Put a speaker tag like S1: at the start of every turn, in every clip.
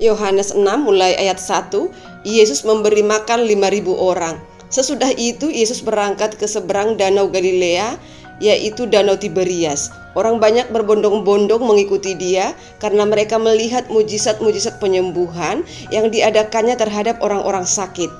S1: Yohanes 6 mulai ayat 1, Yesus memberi makan 5.000 orang. Sesudah itu Yesus berangkat ke seberang danau Galilea, yaitu danau Tiberias. Orang banyak berbondong-bondong mengikuti dia karena mereka melihat mujizat-mujizat penyembuhan yang diadakannya terhadap orang-orang sakit.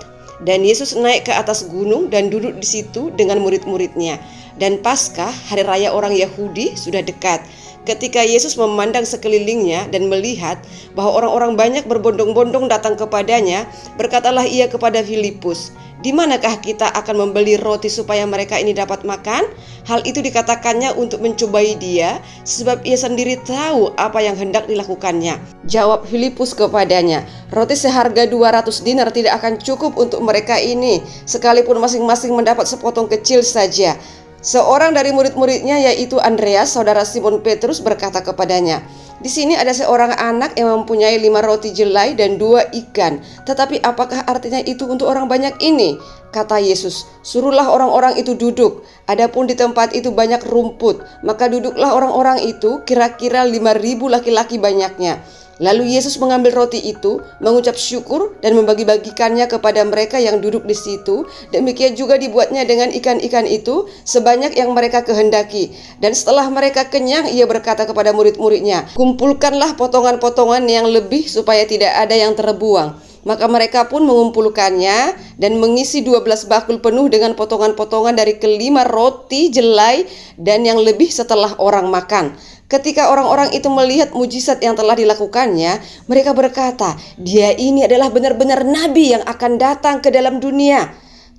S1: Dan Yesus naik ke atas gunung dan duduk di situ dengan murid-muridnya. Dan Paskah, hari raya orang Yahudi, sudah dekat. Ketika Yesus memandang sekelilingnya dan melihat bahwa orang-orang banyak berbondong-bondong datang kepadanya, berkatalah ia kepada Filipus, "Di manakah kita akan membeli roti supaya mereka ini dapat makan?" Hal itu dikatakannya untuk mencobai dia, sebab ia sendiri tahu apa yang hendak dilakukannya. Jawab Filipus kepadanya, "Roti seharga 200 dinar tidak akan cukup untuk mereka ini, sekalipun masing-masing mendapat sepotong kecil saja." Seorang dari murid-muridnya, yaitu Andreas, saudara Simon Petrus, berkata kepadanya, "Di sini ada seorang anak yang mempunyai 5 roti jelai dan 2 ikan. Tetapi apakah artinya itu untuk orang banyak ini?" Kata Yesus, "Suruhlah orang-orang itu duduk. Adapun di tempat itu banyak rumput, maka duduklah orang-orang itu, kira-kira 5.000 laki-laki banyaknya." Lalu Yesus mengambil roti itu, mengucap syukur dan membagi-bagikannya kepada mereka yang duduk di situ. Demikian juga dibuatnya dengan ikan-ikan itu, sebanyak yang mereka kehendaki. Dan setelah mereka kenyang, ia berkata kepada murid-muridnya, "Kumpulkanlah potongan-potongan yang lebih supaya tidak ada yang terbuang." Maka mereka pun mengumpulkannya dan mengisi 12 bakul penuh dengan potongan-potongan dari kelima roti jelai dan yang lebih setelah orang makan. Ketika orang-orang itu melihat mujizat yang telah dilakukannya, mereka berkata, "Dia ini adalah benar-benar nabi yang akan datang ke dalam dunia."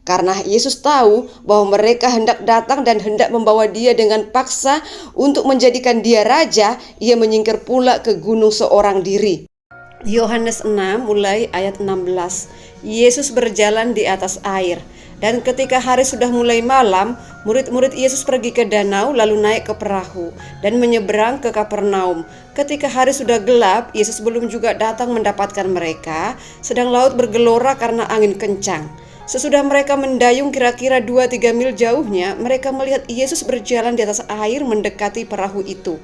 S1: Karena Yesus tahu bahwa mereka hendak datang dan hendak membawa dia dengan paksa untuk menjadikan dia raja, ia menyingkir pula ke gunung seorang diri. Yohanes 6 mulai ayat 16. Yesus berjalan di atas air. Dan ketika hari sudah mulai malam, murid-murid Yesus pergi ke danau lalu naik ke perahu dan menyeberang ke Kapernaum. Ketika hari sudah gelap, Yesus belum juga datang mendapatkan mereka, sedang laut bergelora karena angin kencang. Sesudah mereka mendayung kira-kira 2-3 mil jauhnya, mereka melihat Yesus berjalan di atas air mendekati perahu itu.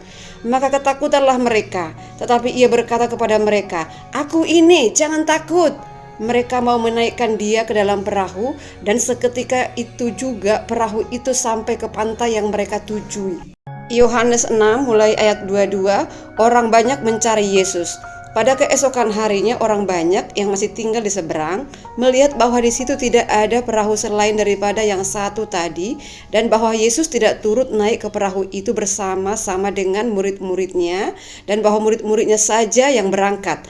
S1: Maka ketakutanlah mereka, tetapi ia berkata kepada mereka, "Aku ini, jangan takut." Mereka mau menaikkan dia ke dalam perahu, dan seketika itu juga perahu itu sampai ke pantai yang mereka tujui. Yohanes 6 mulai ayat 22, orang banyak mencari Yesus. Pada keesokan harinya orang banyak yang masih tinggal di seberang melihat bahwa di situ tidak ada perahu selain daripada yang satu tadi, dan bahwa Yesus tidak turut naik ke perahu itu bersama-sama dengan murid-muridnya, dan bahwa murid-muridnya saja yang berangkat.